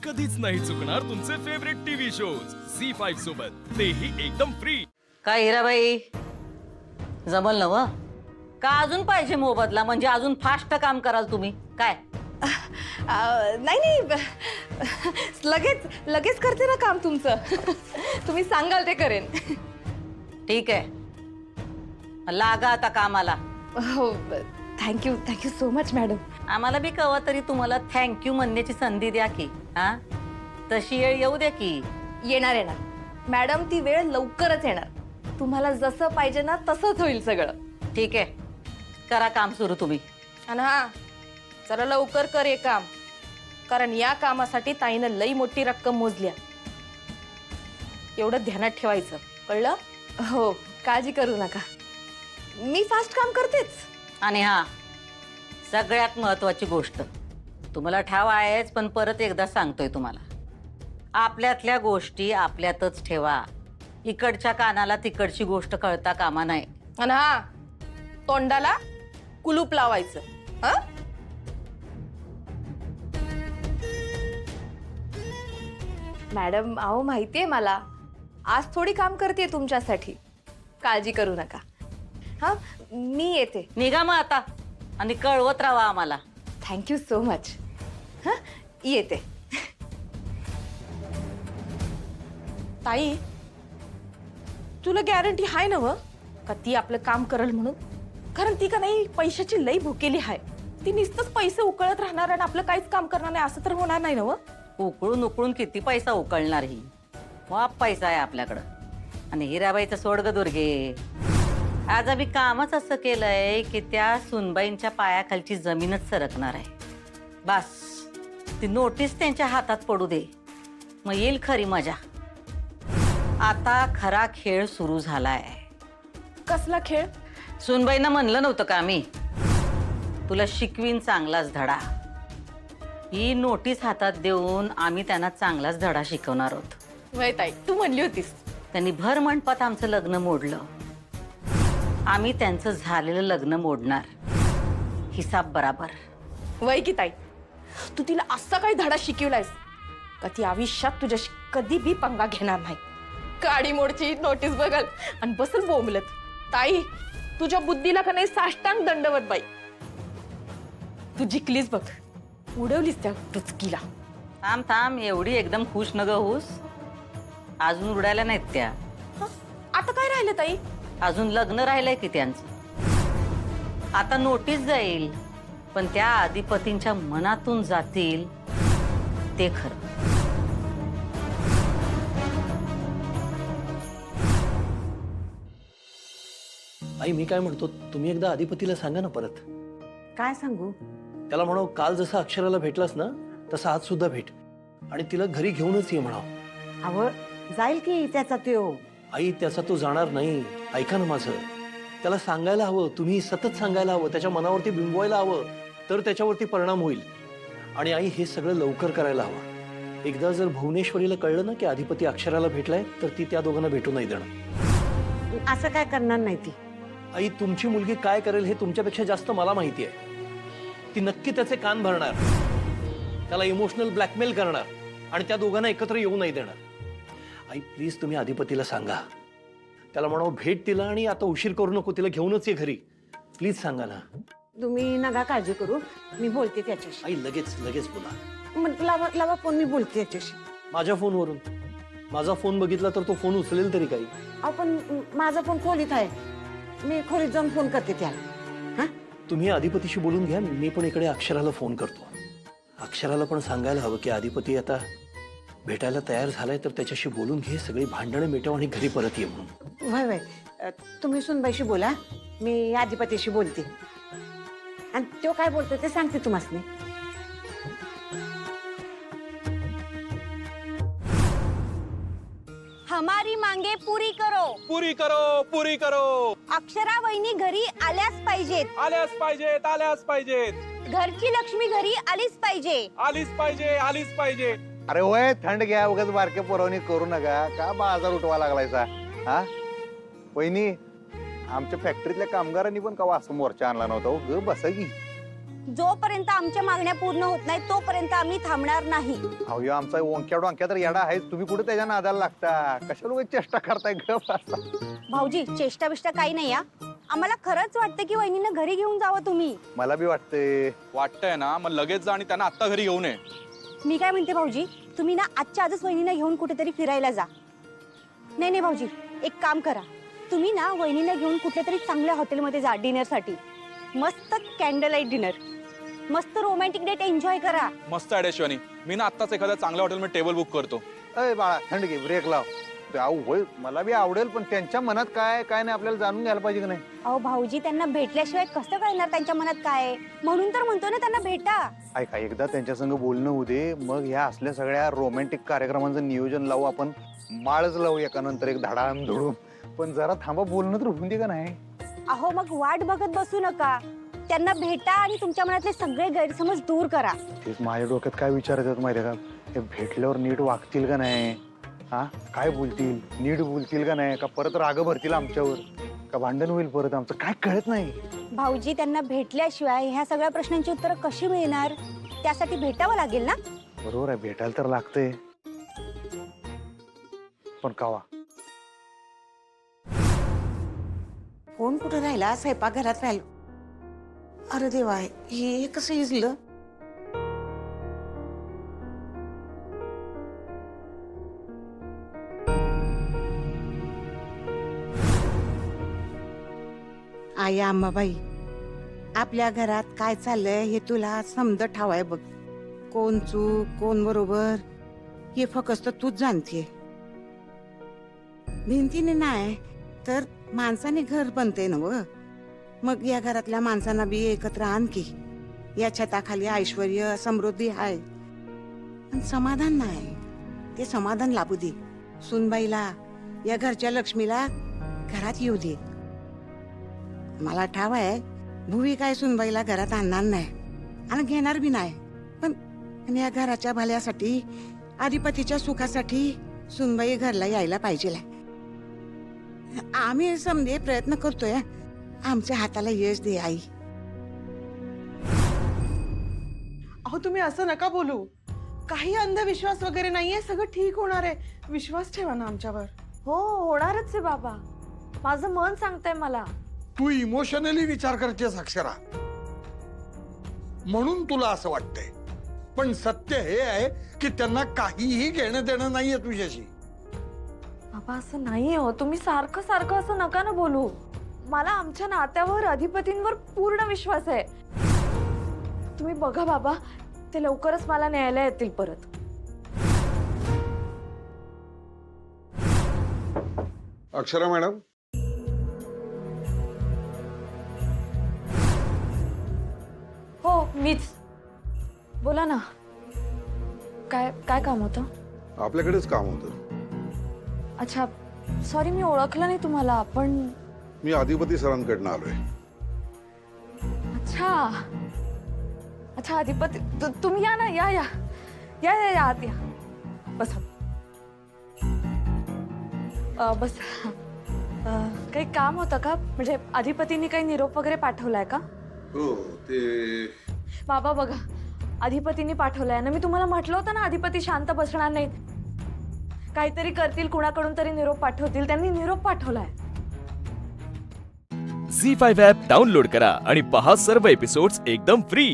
कधीच नाही चुकणार तुमचे फेवरेट टीव्ही शोज झी5 सोबत, तेही एकदम फ्री। काय हिराबाई, जमल ना व? का अजून पाहिजे मोबदला? म्हणजे अजून फास्ट काम कराल तुम्ही काय? नाही नाही, लगेच लगेच करते ना काम तुमचं. तुम्ही सांगाल ते करेन. ठीक आहे, लागा आता कामाला. हो, थँक्यू सो मच मॅडम. आम्हाला बी कवा तरी तुम्हाला थँक्यू म्हणण्याची संधी द्या की. हा, तशी वेळ येऊ द्या की. येणार मॅडम, ती वेळ लवकरच येणार. तुम्हाला जसं पाहिजे ना तसंच होईल सगळं. ठीक आहे, करा काम सुरू तुम्ही. आणि हा, जरा लवकर कर हे काम, कारण या कामासाठी ताईनं लई मोठी रक्कम मोजल्या. एवढं ध्यानात ठेवायचं, कळलं? हो, काळजी करू नका, मी फास्ट काम करतेच. आणि हा, सगळ्यात महत्वाची गोष्ट तुम्हाला ठाव आहेच, पण परत एकदा सांगतोय तुम्हाला, आपल्यातल्या गोष्टी आपल्यातच ठेवा. इकडच्या कानाला तिकडची गोष्ट कळता कामा नाही. आणि हा, तोंडाला कुलूप लावायचं. हा, मॅडम, अहो माहितीये मला, आज थोडी काम करते तुमच्यासाठी. काळजी करू नका. हा, मी येते. निघा मग आता आणि कळवत राहा आम्हाला. Thank you so much. हा, येते. ताई, तुला गॅरंटी आहे ना व का ती आपलं काम करल म्हणून? कारण ती का नाही पैशाची लई भुकेली आहे. ती नुसतंच पैसे उकळत राहणार आणि आपलं काहीच काम करणार नाही, असं तर होणार नाही ना व? उकळून उकळून किती पैसा उकळणार ही? मग पैसा आहे आपल्याकडं. आणि हिराबाईचं सोड ग दुर्गे, आज आम्ही कामच असं केलंय की त्या सुनबाईंच्या पायाखालची जमीनच सरकणार आहे. बस ती नोटीस त्यांच्या हातात पडू दे, मग येईल खरी मजा. आता खरा खेळ सुरू झालाय. कसला खेळ? सुनबाईंना म्हणलं नव्हतं का मी, तुला शिकवीन चांगलाच धडा. ही नोटीस हातात देऊन आम्ही त्यांना चांगलाच धडा शिकवणार आहोत. वय ताई, तू म्हणली होतीस. त्यांनी भर मंडपात आमचं लग्न मोडलं, आम्ही त्यांचं झालेलं लग्न मोडणार. हिसाब बराबर. वय की ताई, तू तिला असा काही धडा शिकवलायस का ती आयुष्यात तुझ्याशी कधी बी पंगा घेणार नाही. काडी मोडची नोटीस बघल आणि बसल बोंबलत. ताई, तुझ्या बुद्धीला का नाही साष्टांग दंडवत बाई. तू जिंकलीस बघ, उडवलीस त्या टुचकीला. थांब थांब, एवढी एकदम खुश न ग होस. अजून उडायला नाहीत त्या. आता काय राहिलं ताई? अजून लग्न राहिलंय की त्यांचं. आता नोटीस जाईल, पण त्या अधिपतींच्या मनातून जातील ते खरं. आई, मी काय म्हणतो, तुम्ही एकदा अधिपतीला सांगा ना परत. काय सांगू? त्याला म्हणाव, काल जसं अक्षराला भेटलास ना तसा आज सुद्धा भेट, आणि तिला घरी घेऊनच ये म्हणाव. अहो, जाईल की त्याचा त्यो. आई, त्याचा तो जाणार नाही. ऐका ना माझं, त्याला सांगायला हवं, तुम्ही सतत सांगायला हवं, त्याच्या मनावरती बिंबवायला हवं, तर त्याच्यावरती परिणाम होईल. आणि आई, हे सगळं लवकर करायला हवं. एकदा जर भुवनेश्वरीला कळलं ना की अधिपती अक्षराला भेटलाय, तर ती त्या दोघांना भेटू नाही देणार. असं काय करणार नाही ती. आई, तुमची मुलगी काय करेल हे तुमच्यापेक्षा जास्त मला माहिती आहे. ती नक्की त्याचे कान भरणार, त्याला इमोशनल ब्लॅकमेल करणार आणि त्या दोघांना एकत्र येऊ नाही देणार. आई, प्लीज तुम्ही अधिपतीला सांगा. त्याला म्हणाव, भेट तिला आणि आता उशीर करू नको, तिला घेऊनच ये घरी. प्लीज सांगा ना. तुम्ही नका काळजी करू, मी बोलते त्याच्याशी. आई, लगेच लगेच बोला. मग लावा फोन, मी बोलते त्याच्याशी. माझ्या फोनवरून? माझा फोन बघितला तर तो फोन उचलेल तरी काही. आपण माझा फोन खोलीत आहे, मी खोलीत जाऊन फोन करते त्याला. हा, तुम्ही अधिपतीशी बोलून घ्या, मी पण इकडे अक्षराला फोन करतो. अक्षराला पण सांगायला हवं की अधिपती आता भेटायला तयार झालाय, तर त्याच्याशी बोलून घे, सगळी भांडणं मिटव आणि घरी परत ये म्हणून. वय तुम्ही सुनबाईशी बोला, मी अधिपतीशी बोलते. आणि तो काय बोलतो ते सांगते तुम्हाला. हमारी मांगे पुरी करो, पुरी करो, पुरी करो. अक्षरा वहिनी घरी आल्याच पाहिजेत, आल्याच पाहिजेत, आल्याच पाहिजेत. घरची लक्ष्मी घरी आलीच पाहिजे, आलीच पाहिजे, आलीच पाहिजे. अरे होय, थंड घ्या, उगाच बारके पुरवणी करू नका. का बाजार उठवा लागलायचा? हा, वहिनी, आमच्या फॅक्टरीतल्या कामगारांनी पण कवा असं मोर्चा आणला नव्हता. ग बसा की. जोपर्यंत आमच्या मागण्या पूर्ण होत नाही तोपर्यंत आम्ही थांबणार नाही. अहो ह्यो आमचा ओंक्या डोंक्या तर येडा आहे, तुम्ही कुठे त्याच्या नादाला लागता? कशाला उगाच चेष्टा करताय गप बसा. भाऊजी चेष्टा बिष्टा काही नाही या. आम्हाला खरंच वाटतं की वहिनींना घरी घेऊन जावं तुम्ही. मला बी वाटतंय. वाटतंय ना, मग लगेच जा आणि त्यांना आत्ता घरी घेऊन ये. मी काय म्हणते भाऊजी, तुम्ही ना आजच्या आजच वहिनींना घेऊन कुठेतरी फिरायला जा. नाही नाही भाऊजी, एक काम करा, तुम्ही ना वहिनींना घेऊन कुठल्या तरी चांगल्या हॉटेलमध्ये जा डिनरसाठी. मस्त कॅन्डल लाईट डिनर, मस्त रोमॅन्टिक डेट एन्जॉय करा. मस्त आयडिया शिवानी. मी ना आत्ताच एखाद्या चांगल्या हॉटेलमध्ये टेबल बुक करतो. अय बाळा थंड घे, ब्रेक लाव. अहो होय, मला बी आवडेल, पण त्यांच्या मनात काय काय नाही आपल्याला जाणून घ्यायला पाहिजे की नाही? अहो भाऊजी, त्यांना भेटल्याशिवाय कसं कळणार त्यांच्या मनात काय आहे? म्हणून तर म्हणतो ना त्यांना भेटा. ऐका, एकदा त्यांच्या संग बोलणं होऊ दे, मग ह्या असल्या सगळ्या रोमॅन्टिक कार्यक्रमांचं नियोजन लावू आपण. माळच लावू एका नंतर एक धडाम धुडूम. पण जरा थांबा, बोलणं तर होऊन दे का नाही? अहो मग वाट बघत बसू नका, त्यांना भेटा आणि तुमच्या मनातले सगळे गैरसमज दूर करा. तेच माझ्या डोक्यात काय विचार येतात माहितीये का? हे भेटल्यावर नीट वागतील का नाही? हा, काय बोलतील, नीट बोलतील का नाही? का परत राग भरतील आमच्यावर? का भांडण होईल परत आमचं? काय कळत नाही. भाऊजी, त्यांना भेटल्याशिवाय ह्या सगळ्या प्रश्नांची उत्तरं कशी मिळणार? त्यासाठी भेटावं लागेल ना. बरोबर आहे, भेटायला तर लागतंय, पण कावा? फोन कुठे राहिला? स्वयंपाक घरात राहिलो. अरे देवा, हे कसं इजलं? आई आम्हाबाई, आपल्या घरात काय चाललंय हे तुला समज ठावाय बघ. कोण चूक कोण बरोबर हे फक्त तूच जाणतीये. भिंतीने नाही तर माणसाने घर बनते ना व. मग या घरातल्या माणसांना बी एकत्र आण की. या छताखाली ऐश्वर्य समृद्धी आहे, पण समाधान नाही. ते समाधान लाभू दे. सुनबाईला, या घरच्या लक्ष्मीला घरात येऊ दे. मला ठाव आहे, भुवी काय सुनबाईला घरात आणणार नाही आणि घेणार बी नाही. पण या घराच्या भल्यासाठी, अधिपतीच्या सुखासाठी सुनबाई घरला यायला पाहिजे. आम्ही समजे प्रयत्न करतोय. आमच्या हाताला यश दे आई. अहो तुम्ही असं नका बोलू. काही अंधविश्वास वगैरे नाहीये, सगळं ठीक होणार आहे. विश्वास ठेवा ना आमच्यावर. हो, होणारच आहे बाबा. माझं मन सांगतंय मला. तू इमोशनली विचार करतेस अक्षरा, म्हणून तुला असं वाटतंय. पण सत्य हे आहे की त्यांना काहीही घेणं देणं नाहीये तुझ्याशी. बाबा असं नाहीये हो. तुम्ही सारखं सारखं असं नका ना बोलू. मला आमच्या नात्यावर, अधिपतींवर पूर्ण विश्वास आहे. तुम्ही बघा बाबा, ते लवकरच मला न्यायला येतील परत. अक्षरा मॅडम, हो मीच. बोला ना, काय काय काम होतं? आपल्याकडेच काम होतं. अच्छा, सॉरी मी ओळखलं नाही तुम्हाला. पण मी अधिपती सरांकडनं आलोय. अच्छा अच्छा, अधिपती तुम्ही या ना. या या या या या आत या. बसा. बस. काही काम होतं का? म्हणजे अधिपतींनी काही निरोप वगैरे पाठवलाय का? हो, ते बाबा बघा, अधिपतींनी पाठवलाय ना. मी तुम्हाला म्हटलं होतं ना, अधिपती शांत बसणार नाहीत, काहीतरी करतील, कुणाकडून तरी निरोप पाठवतील. त्यांनी निरोप पाठवलाय. झी5 ॲप डाउनलोड करा आणि पहा सर्व एपिसोड्स एकदम फ्री.